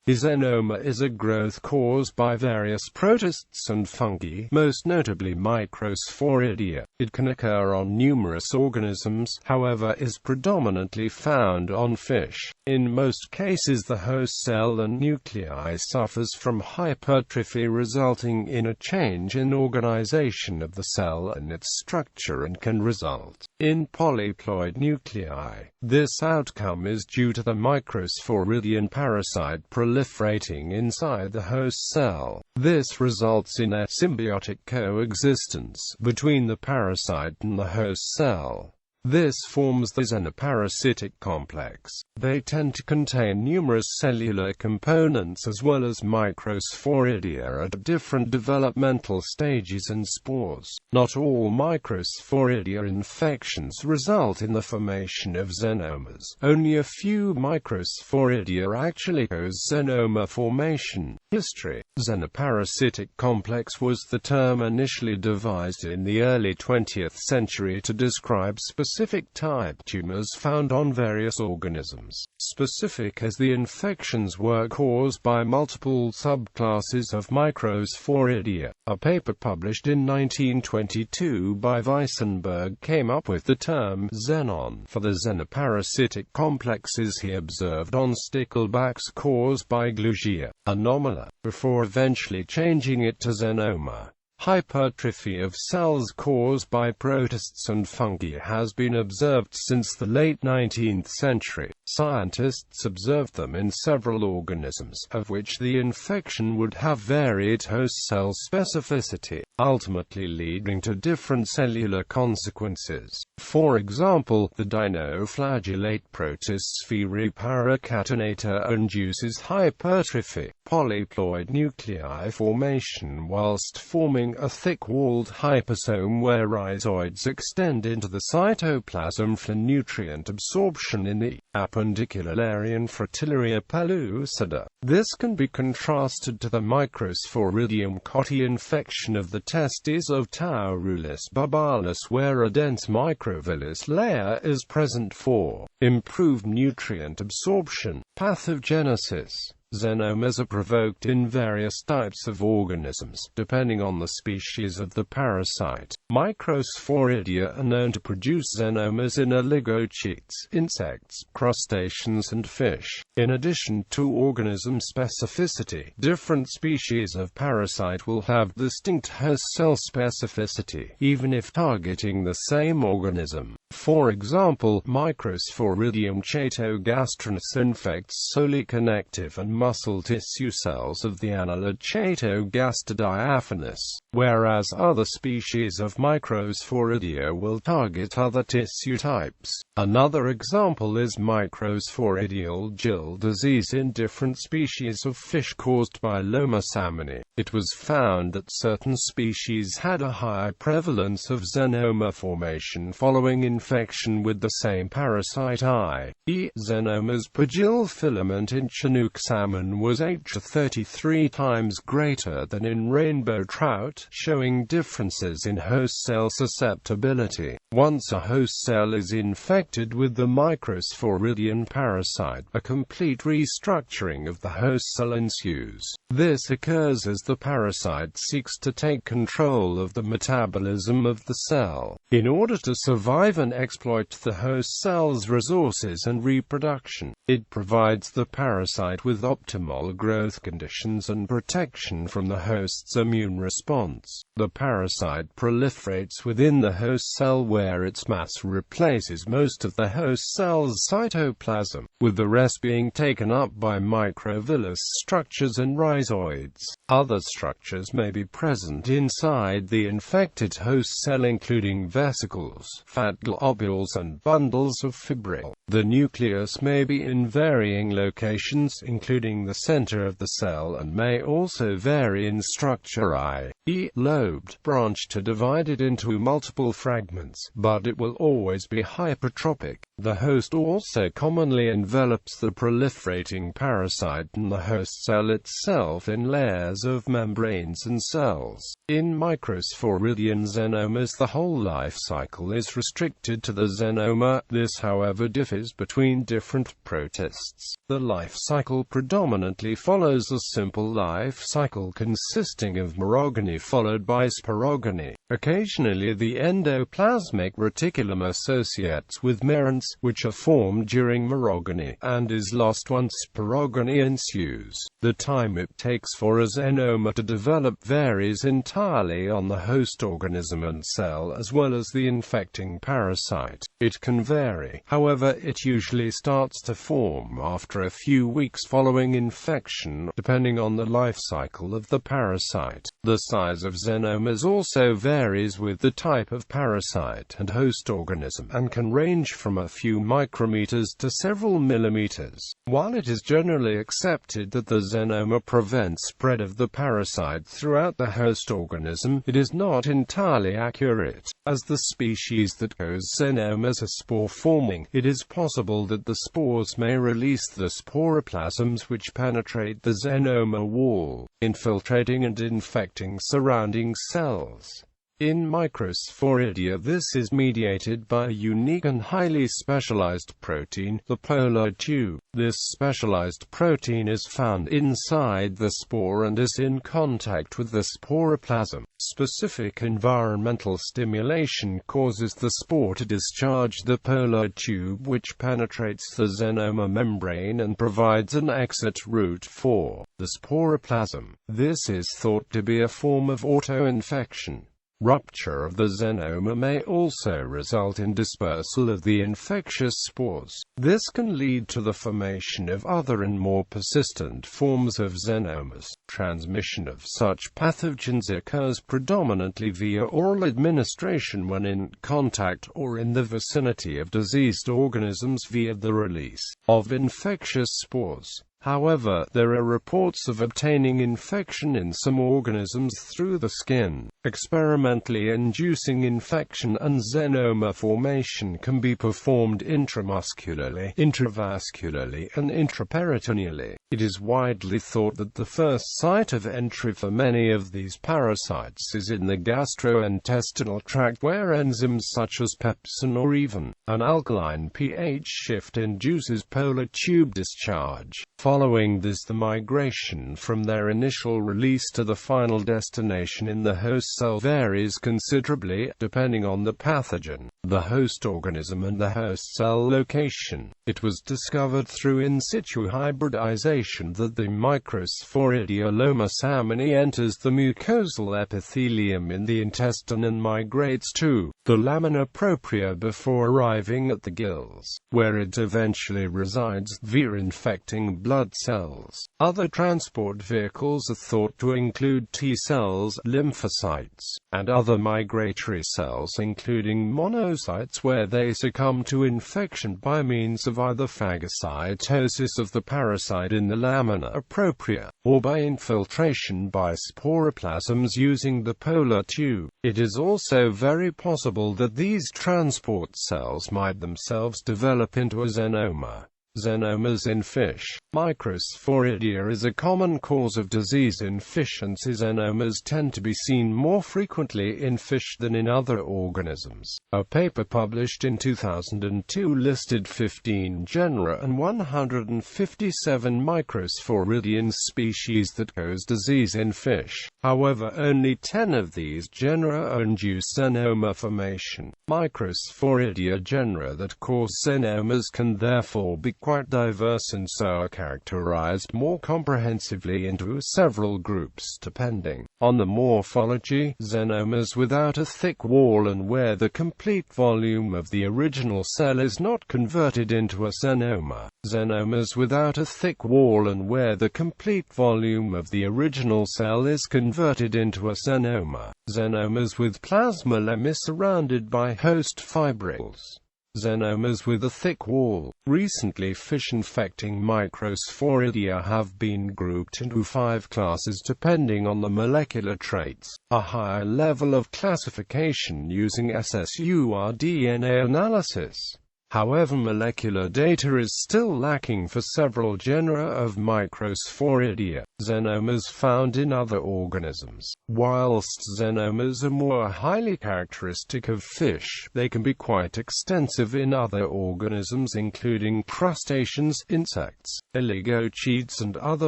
Xenoma is a growth caused by various protists and fungi, most notably microsporidia. It can occur on numerous organisms, however is predominantly found on fish. In most cases the host cell and nuclei suffers from hypertrophy, resulting in a change in organization of the cell and its structure, and can result in polyploid nuclei. This outcome is due to the microsporidian parasite proliferating inside the host cell. This results in a symbiotic coexistence between the parasite and the host cell. This forms the xenoparasitic complex. They tend to contain numerous cellular components as well as microsporidia at different developmental stages and spores. Not all microsporidia infections result in the formation of xenomas. Only a few microsporidia actually cause xenoma formation. History. Xenoparasitic complex was the term initially devised in the early 20th century to describe specific type tumors found on various organisms. Specific as the infections were caused by multiple subclasses of microsporidia. A paper published in 1922 by Weissenberg came up with the term xenon for the xenoparasitic complexes he observed on sticklebacks caused by Glugia anomala, before eventually changing it to xenoma. Hypertrophy of cells caused by protists and fungi has been observed since the late 19th century. Scientists observed them in several organisms, of which the infection would have varied host cell specificity, ultimately leading to different cellular consequences. For example, the dinoflagellate protists paracatenator induces hypertrophy, polyploid nuclei formation whilst forming a thick-walled hypersome where rhizoids extend into the cytoplasm for nutrient absorption in the appendicularian Fritillaria pellucida. This can be contrasted to the microsporidium cotti infection of the testes of Taurulus bubalus, where a dense microvillus layer is present for improved nutrient absorption. Pathogenesis. Xenomas are provoked in various types of organisms, depending on the species of the parasite. Microsporidia are known to produce xenomas in oligochaetes, insects, crustaceans and fish. In addition to organism specificity, different species of parasite will have distinct host cell specificity, even if targeting the same organism. For example, Microsporidium chaetogastrinus infects solely connective and muscle tissue cells of the annelid Chaetogastadiaphanous, whereas other species of Microsporidia will target other tissue types. Another example is microsporidial gill disease in different species of fish caused by Loma salmoni. It was found that certain species had a higher prevalence of xenoma formation following infection with the same parasite, i.e. xenomas per gill filament in Chinook salmon was 33 times greater than in rainbow trout, showing differences in host cell susceptibility. Once a host cell is infected with the microsporidian parasite, a complete restructuring of the host cell ensues. This occurs as the parasite seeks to take control of the metabolism of the cell, in order to survive and exploit the host cell's resources and reproduction. It provides the parasite with optimal growth conditions and protection from the host's immune response. The parasite proliferates within the host cell where its mass replaces most of the host cell's cytoplasm, with the rest being taken up by microvillus structures and rhizoids. Other structures may be present inside the infected host cell, including vesicles, fat globules and bundles of fibril. The nucleus may be in varying locations, including the center of the cell, and may also vary in structure, i.e. lobed, branched or divided into multiple fragments, but it will always be hypertrophic. The host also commonly envelops the proliferating parasite and the host cell itself in layers of membranes and cells. In microsporidian xenomas, the whole life cycle is restricted to the xenoma. This, however, differs between different protists. The life cycle predominantly follows a simple life cycle consisting of merogeny followed by sporogony. Occasionally the endoplasmic reticulum associates with merents, which are formed during merogony, and is lost once sporogony ensues. The time it takes for a xenoma to develop varies entirely on the host organism and cell as well as the infecting parasite. It can vary, however it usually starts to form after a few weeks following infection, depending on the life cycle of the parasite. The size of xenomas also varies with the type of parasite and host organism, and can range from a few micrometers to several millimeters. While it is generally accepted that the xenoma prevents spread of the parasite throughout the host organism, it is not entirely accurate. As the species that cause xenomas are spore-forming, it is possible that the spores may release the sporoplasms which penetrate the xenoma wall, infiltrating and infecting surrounding cells. In microsporidia, this is mediated by a unique and highly specialized protein, the polyploid tube. This specialized protein is found inside the spore and is in contact with the sporoplasm. Specific environmental stimulation causes the spore to discharge the polyploid tube, which penetrates the xenoma membrane and provides an exit route for the sporoplasm. This is thought to be a form of auto-infection. Rupture of the xenoma may also result in dispersal of the infectious spores. This can lead to the formation of other and more persistent forms of xenomas. Transmission of such pathogens occurs predominantly via oral administration when in contact or in the vicinity of diseased organisms via the release of infectious spores. However, there are reports of obtaining infection in some organisms through the skin. Experimentally inducing infection and xenoma formation can be performed intramuscularly, intravascularly, and intraperitoneally. It is widely thought that the first site of entry for many of these parasites is in the gastrointestinal tract, where enzymes such as pepsin or even an alkaline pH shift induces polar tube discharge. Following this, the migration from their initial release to the final destination in the host cell varies considerably, depending on the pathogen, the host organism and the host cell location. It was discovered through in situ hybridization that the microsporidia lomasamini enters the mucosal epithelium in the intestine and migrates to the lamina propria before arriving at the gills, where it eventually resides via infecting blood cells. Other transport vehicles are thought to include T cells, lymphocytes, and other migratory cells including monocytes, where they succumb to infection by means of either phagocytosis of the parasite in the lamina propria, or by infiltration by sporoplasms using the polar tube. It is also very possible that these transport cells might themselves develop into a xenoma. Xenomas in fish. Microsporidia is a common cause of disease in fish, and xenomas tend to be seen more frequently in fish than in other organisms. A paper published in 2002 listed 15 genera and 157 microsporidian species that cause disease in fish. However, only 10 of these genera induce xenoma formation. Microsporidia genera that cause xenomas can therefore be quite diverse and so are characterized more comprehensively into several groups depending on the morphology. Xenomas without a thick wall and where the complete volume of the original cell is not converted into a xenoma. Xenomas without a thick wall and where the complete volume of the original cell is converted into a xenoma. Xenomas with plasmalemma surrounded by host fibrils. Xenomas with a thick wall. Recently, fish-infecting microsporidia have been grouped into 5 classes depending on the molecular traits. A higher level of classification using SSUR DNA analysis However, molecular data is still lacking for several genera of microsporidia, xenomas found in other organisms. Whilst xenomas are more highly characteristic of fish, they can be quite extensive in other organisms including crustaceans, insects, oligochaetes and other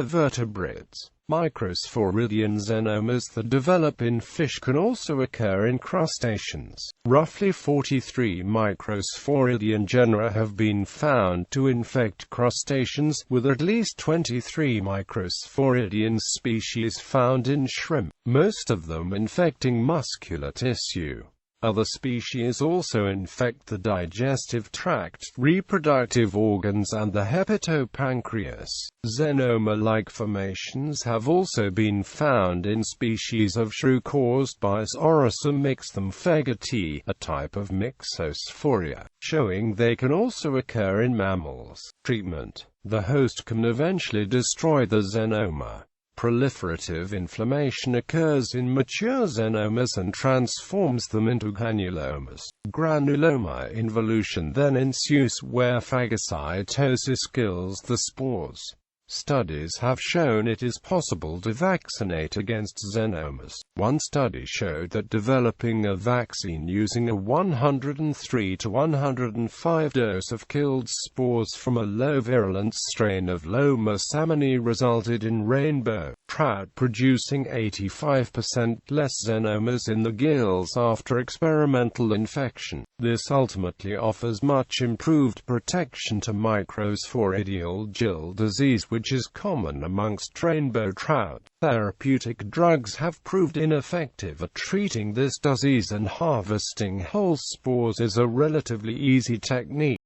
vertebrates. Microsporidian xenomas that develop in fish can also occur in crustaceans. Roughly 43 microsporidian genera have been found to infect crustaceans, with at least 23 microsporidian species found in shrimp, most of them infecting muscular tissue. Other species also infect the digestive tract, reproductive organs and the hepatopancreas. Xenoma-like formations have also been found in species of shrew caused by Orosum mixthamphegati, a type of Microsporia, showing they can also occur in mammals. Treatment: the host can eventually destroy the xenoma. Proliferative inflammation occurs in mature xenomas and transforms them into granulomas. Granuloma involution then ensues where phagocytosis kills the spores. Studies have shown it is possible to vaccinate against xenomas. One study showed that developing a vaccine using a 103 to 105 dose of killed spores from a low-virulence strain of Loma salmoni resulted in rainbow trout producing 85% less xenomas in the gills after experimental infection. This ultimately offers much improved protection to microsporidial gill disease, which is common amongst rainbow trout. Therapeutic drugs have proved ineffective at treating this disease, and harvesting whole spores is a relatively easy technique.